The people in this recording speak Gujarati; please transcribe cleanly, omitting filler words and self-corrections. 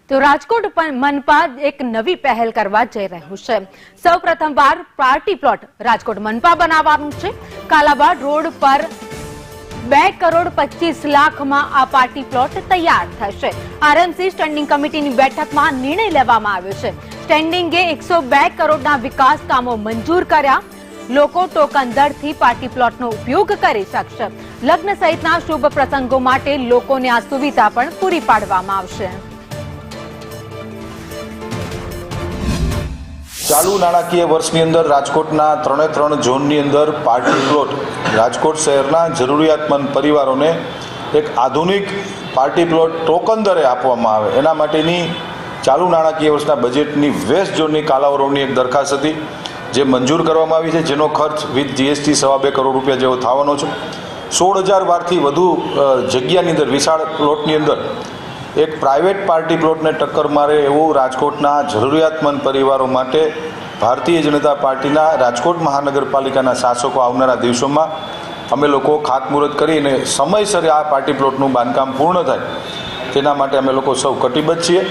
તો રાજકોટ મનપા એક નવી પહેલ કરવા જઈ રહ્યું છે। સૌ પ્રથમવાર પાર્ટી પ્લોટ રાજકોટ મનપા બનાવવાનું છે। કાલાવાડ રોડ પર 2 કરોડ 25 લાખમાં આ પાર્ટી પ્લોટ તૈયાર થશે। આરએમસી સ્ટેન્ડિંગ કમિટીની બેઠકમાં નિર્ણય લેવામાં આવ્યો છે। સ્ટેન્ડિંગે 102 કરોડના વિકાસ કામો મંજૂર કર્યા। લોકો ટોકન દરથી પાર્ટી પ્લોટનો ઉપયોગ કરી શકશે। લગ્ન સહિતના શુભ પ્રસંગો માટે લોકોને આ સુવિધા પણ પૂરી પાડવામાં આવશે। ચાલુ નાણાકીય વર્ષની અંદર રાજકોટના 3 ઝોનની અંદર પાર્ટી પ્લોટ રાજકોટ શહેરના જરૂરિયાતમંદ પરિવારોને એક આધુનિક પાર્ટી પ્લોટ ટોકન દરે આપવામાં આવે એના માટેની ચાલુ નાણાકીય વર્ષના બજેટની વેસ્ટ ઝોનની કાલાવરોની એક દરખાસ્ત હતી જે મંજૂર કરવામાં આવી છે, જેનો ખર્ચ વિથ જીએસટી 2.5 કરોડ રૂપિયા જેવો થવાનો છે। 16,000 વારથી વધુ જગ્યાની અંદર વિશાળ પ્લોટની અંદર એક પ્રાઇવેટ પાર્ટી પ્લોટને ટક્કર મારે એવું રાજકોટના જરૂરિયાતમંદ પરિવારો માટે ભારતીય જનતા પાર્ટીના રાજકોટ મહાનગરપાલિકાના શાસકો આવનારા દિવસોમાં અમે લોકો ખાતમુહૂર્ત કરીને સમયસર આ પાર્ટી પ્લોટનું બાંધકામ પૂર્ણ થાય તેના માટે અમે લોકો સૌ કટિબદ્ધ છીએ।